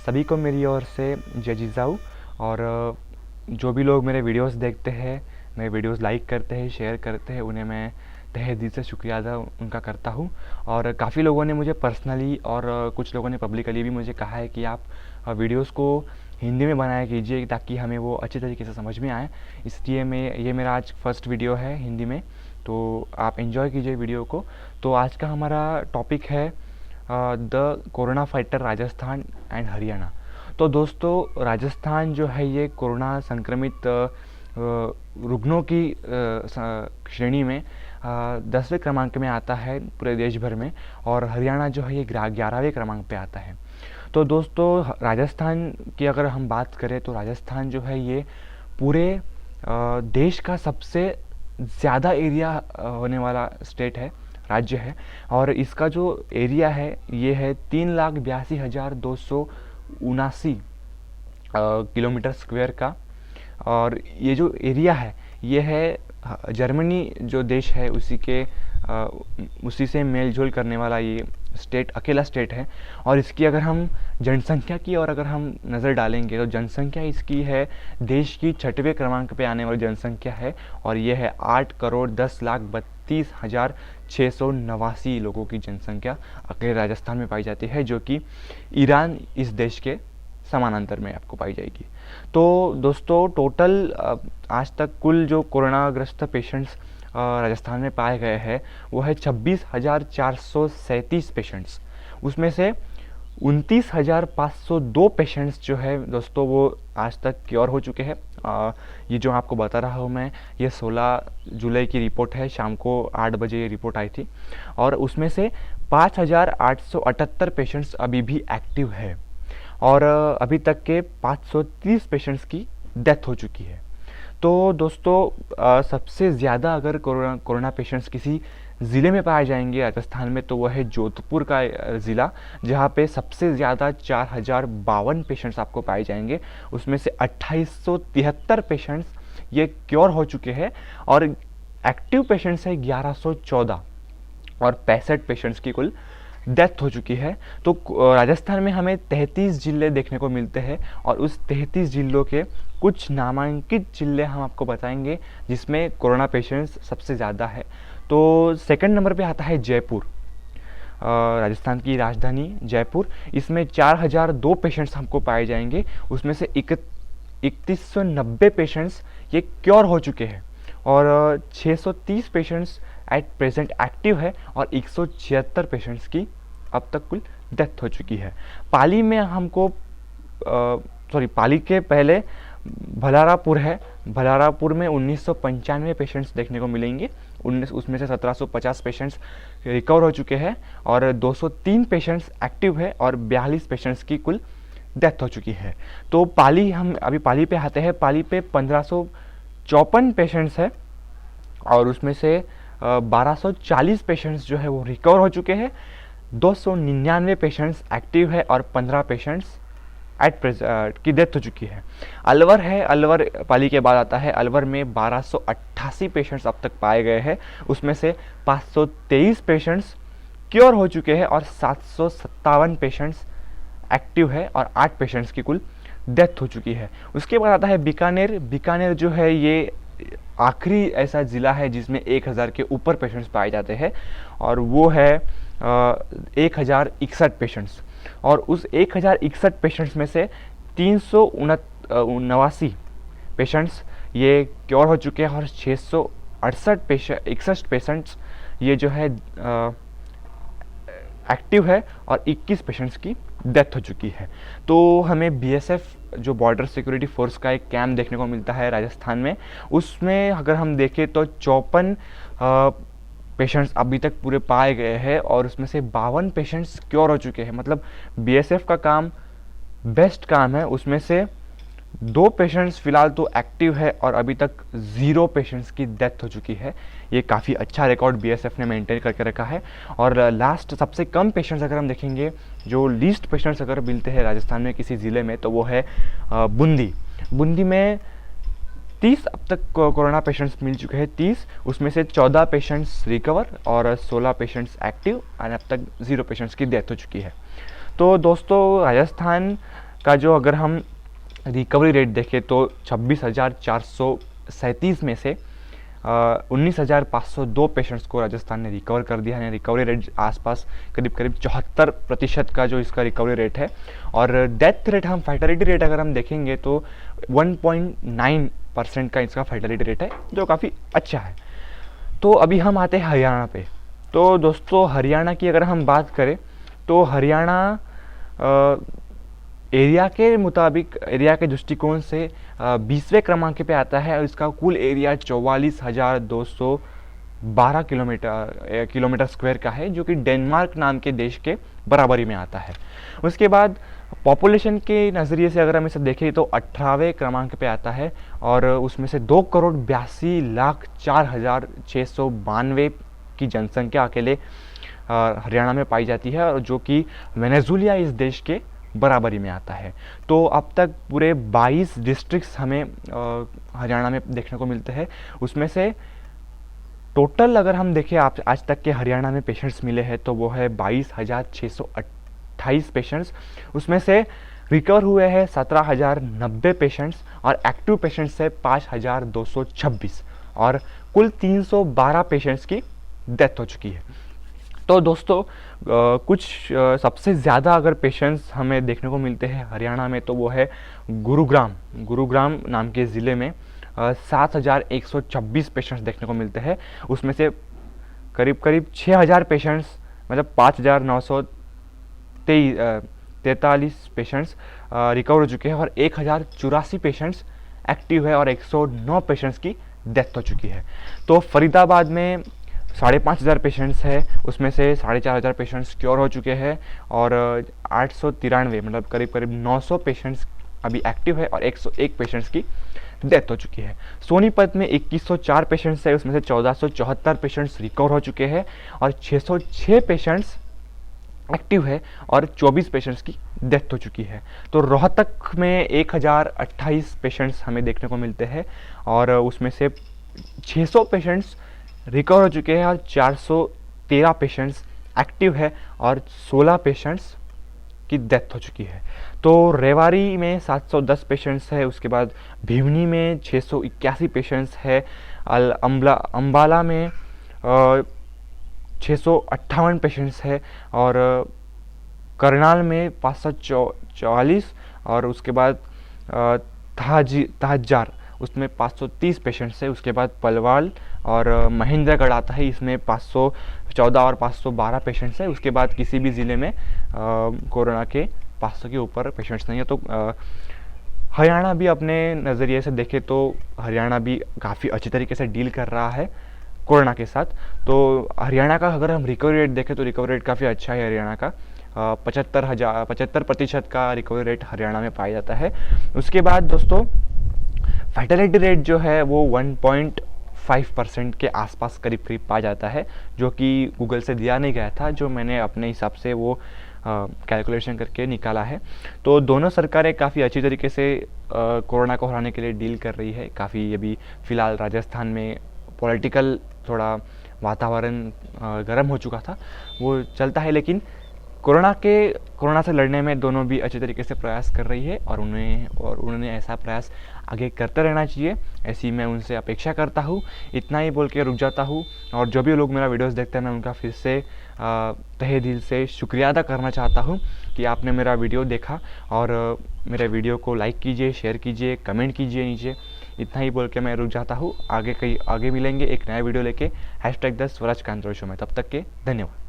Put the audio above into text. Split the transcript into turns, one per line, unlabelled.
सभी को मेरी ओर से जय जीजाऊ। और जो भी लोग मेरे वीडियोस देखते हैं, मेरे वीडियोस लाइक करते हैं, शेयर करते हैं, उन्हें मैं तहे दिल से शुक्रिया अदा उनका करता हूँ। और काफ़ी लोगों ने मुझे पर्सनली और कुछ लोगों ने पब्लिकली भी मुझे कहा है कि आप वीडियोस को हिंदी में बनाया कीजिए ताकि हमें वो अच्छे तरीके से समझ में आए। इसलिए ये मेरा आज फर्स्ट वीडियो है हिंदी में, तो आप एंजॉय कीजिए वीडियो को। तो आज का हमारा टॉपिक है the corona fighter Rajasthan and Haryana. तो दोस्तों, राजस्थान जो है ये कोरोना संक्रमित रुग्णों की श्रेणी में 10वें क्रमांक में आता है पूरे देश भर में, और हरियाणा जो है ये 11वें क्रमांक पे आता है। तो दोस्तों, राजस्थान की अगर हम बात करें तो राजस्थान जो है ये पूरे देश का सबसे ज़्यादा एरिया होने वाला स्टेट है, राज्य है। और इसका जो एरिया है ये है 3,82,279 किलोमीटर स्क्वायर का। और ये जो एरिया है ये है जर्मनी जो देश है उसी से मेल जोल करने वाला ये स्टेट, अकेला स्टेट है। और इसकी अगर हम जनसंख्या की और अगर हम नज़र डालेंगे तो जनसंख्या इसकी है देश की 6वें क्रमांक पे आने वाली जनसंख्या है, और ये है 8,10,32,689 लोगों की जनसंख्या अकेले राजस्थान में पाई जाती है, जो कि ईरान इस देश के समानांतर में आपको पाई जाएगी। तो दोस्तों, टोटल आज तक कुल जो कोरोनाग्रस्त पेशेंट्स राजस्थान में पाए गए हैं वो है 26,437 पेशेंट्स। उसमें से 29,502 पेशेंट्स जो है दोस्तों वो आज तक क्योर हो चुके हैं। ये जो आपको बता रहा हूँ मैं, ये 16 जुलाई की रिपोर्ट है, शाम को 8 बजे ये रिपोर्ट आई थी। और उसमें से 5,878 पेशेंट्स अभी भी एक्टिव है, और अभी तक के 530 पेशेंट्स की डेथ हो चुकी है। तो दोस्तों, सबसे ज़्यादा अगर कोरोना पेशेंट्स किसी ज़िले में पाए जाएंगे राजस्थान में तो वह है जोधपुर का ज़िला, जहाँ पे सबसे ज़्यादा 4,052 पेशेंट्स आपको पाए जाएंगे। उसमें से 2,873 पेशेंट्स ये क्योर हो चुके हैं, और एक्टिव पेशेंट्स है 1,114, और 65 पेशेंट्स की कुल डेथ हो चुकी है। तो राजस्थान में हमें 33 जिले देखने को मिलते हैं, और उस 33 जिलों के कुछ नामांकित जिले हम आपको बताएंगे जिसमें कोरोना पेशेंट्स सबसे ज़्यादा है। तो सेकंड नंबर पे आता है जयपुर, राजस्थान की राजधानी जयपुर। इसमें 4,002 पेशेंट्स हमको पाए जाएंगे। उसमें से 3190 पेशेंट्स ये क्योर हो चुके हैं, और 630 पेशेंट्स एट प्रेजेंट एक्टिव है, और 176 पेशेंट्स की अब तक कुल डेथ हो चुकी है। पाली में हमको पाली के पहले भलारापुर है। भलारापुर में 1995 पेशेंट्स देखने को मिलेंगे। उसमें से 1750 पेशेंट्स रिकवर हो चुके हैं, और 203 पेशेंट्स एक्टिव है, और 42 पेशेंट्स की कुल डेथ हो चुकी है। तो हम अभी पाली पे आते हैं। पाली पे 1554 पेशेंट्स है, और उसमें से 1240 पेशेंट्स जो है वो रिकवर हो चुके हैं, 299 पेशेंट्स एक्टिव है, और 15 पेशेंट्स की डेथ हो चुकी है। अलवर है, अलवर पाली के बाद आता है। अलवर में 1288 पेशेंट्स अब तक पाए गए हैं। उसमें से 523 पेशेंट्स क्योर हो चुके हैं, और 757 पेशेंट्स एक्टिव है, और 8 पेशेंट्स की कुल डेथ हो चुकी है। उसके बाद आता है बीकानेर। बीकानेर जो है ये आखिरी ऐसा ज़िला है जिसमें 1000 के ऊपर पेशेंट्स पाए जाते हैं, और वो है 1061 पेशेंट्स। और उस 1061 पेशेंट्स में से 379 पेशेंट्स ये क्योर हो चुके हैं, और 661 पेशेंट्स ये जो है एक्टिव है, और 21 पेशेंट्स की डेथ हो चुकी है। तो हमें बीएसएफ जो बॉर्डर सिक्योरिटी फोर्स का एक कैंप देखने को मिलता है राजस्थान में। उसमें अगर हम देखें तो 54 पेशेंट्स अभी तक पूरे पाए गए हैं, और उसमें से 52 पेशेंट्स क्योर हो चुके हैं। मतलब बीएसएफ का काम बेस्ट काम है। उसमें से 2 पेशेंट्स फिलहाल तो एक्टिव है, और अभी तक 0 पेशेंट्स की डेथ हो चुकी है। ये काफ़ी अच्छा रिकॉर्ड बीएसएफ ने मेंटेन करके रखा है। और लास्ट सबसे कम पेशेंट्स अगर हम देखेंगे, जो लीस्ट पेशेंट्स अगर मिलते हैं राजस्थान में किसी ज़िले में, तो वो है बूंदी। बूंदी में 30 अब तक कोरोना पेशेंट्स मिल चुके हैं, 30। उसमें से 14 पेशेंट्स रिकवर, और 16 पेशेंट्स एक्टिव, और अब तक 0 पेशेंट्स की डेथ हो चुकी है। तो दोस्तों, राजस्थान का जो अगर हम रिकवरी रेट देखें तो 26,437 में से 19,502 पेशेंट्स को राजस्थान ने रिकवर कर दिया है। रिकवरी रेट आसपास करीब 74% का जो इसका रिकवरी रेट है। और डेथ रेट, हम फैटलिटी रेट अगर हम देखेंगे तो 1.9% का इसका फैटलिटी रेट है, जो काफ़ी अच्छा है। तो अभी हम आते हैं हरियाणा पे। तो दोस्तों हरियाणा की अगर हम बात करें तो हरियाणा एरिया के मुताबिक, एरिया के दृष्टिकोण से 20वें क्रमांक पे आता है और इसका कुल एरिया 44,212 किलोमीटर स्क्वायर का है, जो कि डेनमार्क नाम के देश के बराबरी में आता है। उसके बाद पॉपुलेशन के नज़रिए से अगर हम इसे देखें तो 18वें क्रमांक पे आता है और उसमें से 2,82,04,692 की जनसंख्या अकेले हरियाणा में पाई जाती है, और जो कि वेनेजुएला इस देश के बराबरी में आता है। तो अब तक पूरे 22 डिस्ट्रिक्ट्स हमें हरियाणा में देखने को मिलते हैं। उसमें से टोटल अगर हम देखें आज तक के हरियाणा में पेशेंट्स मिले हैं तो वो है 22,628 पेशेंट्स। उसमें से रिकवर हुए हैं 17,090 पेशेंट्स और एक्टिव पेशेंट्स है 5,226 और कुल 312 पेशेंट्स की डेथ हो चुकी है। तो दोस्तों कुछ सबसे ज़्यादा अगर पेशेंट्स हमें देखने को मिलते हैं हरियाणा में तो वो है गुरुग्राम नाम के ज़िले में 7,126 पेशेंट्स देखने को मिलते हैं। उसमें से करीब 6,000 पेशेंट्स, मतलब 5,943 पेशेंट्स रिकवर हो चुके हैं और 1,084 पेशेंट्स एक्टिव है और 109 पेशेंट्स की डेथ हो चुकी है। तो फरीदाबाद में 5,500 पेशेंट्स है, उसमें से 4,500 पेशेंट्स क्योर हो चुके हैं और 893 मतलब करीब 900 पेशेंट्स अभी एक्टिव है और 101 पेशेंट्स की डेथ हो चुकी है। सोनीपत में 2104 पेशेंट्स है, उसमें से 1,474 पेशेंट्स रिकवर हो चुके हैं और 606 पेशेंट्स एक्टिव है और 24 पेशेंट्स की डेथ हो चुकी है। तो रोहतक में 1,028 पेशेंट्स हमें देखने को मिलते हैं और उसमें से 600 पेशेंट्स रिकवर हो चुके हैं और 413 पेशेंट्स एक्टिव है और 16 पेशेंट्स की डेथ हो चुकी है। तो रेवाड़ी में 710 पेशेंट्स है, उसके बाद भिवनी में 681 पेशेंट्स है, अम्बाला में 658 पेशेंट्स है और करनाल में 544 और उसके बाद तहजार उसमें 530 पेशेंट्स है। उसके बाद पलवाल और महेंद्रगढ़ आता है, इसमें 514 और 512 पेशेंट्स है। उसके बाद किसी भी ज़िले में कोरोना के 500 के ऊपर पेशेंट्स नहीं है। तो हरियाणा भी अपने नज़रिए से देखें तो हरियाणा भी काफ़ी अच्छी तरीके से डील कर रहा है कोरोना के साथ। तो हरियाणा का अगर हम रिकवरी रेट देखें तो रिकवरी रेट काफ़ी अच्छा है हरियाणा का, 75% का रिकवरी रेट हरियाणा में पाया जाता है। उसके बाद दोस्तों फैटलिटी रेट जो है वो 1.5% के आसपास करीब पाया जाता है, जो कि गूगल से दिया नहीं गया था, जो मैंने अपने हिसाब से वो कैलकुलेशन करके निकाला है। तो दोनों सरकारें काफ़ी अच्छी तरीके से कोरोना को हराने के लिए डील कर रही है। काफ़ी अभी फ़िलहाल राजस्थान में पॉलिटिकल थोड़ा वातावरण गर्म हो चुका था, वो चलता है, लेकिन कोरोना से लड़ने में दोनों भी अच्छे तरीके से प्रयास कर रही है और उन्होंने ऐसा प्रयास आगे करते रहना चाहिए, ऐसी मैं उनसे अपेक्षा करता हूँ। इतना ही बोल के रुक जाता हूँ और जो भी लोग मेरा वीडियोस देखते हैं मैं उनका फिर से तहे दिल से शुक्रिया अदा करना चाहता हूँ कि आपने मेरा वीडियो देखा और मेरे वीडियो को लाइक कीजिए, शेयर कीजिए, कमेंट कीजिए नीचे। इतना ही बोल के मैं रुक जाता हूँ। आगे मिलेंगे एक नया वीडियो लेके #द स्वराज कांतरा शो में। तब तक के धन्यवाद।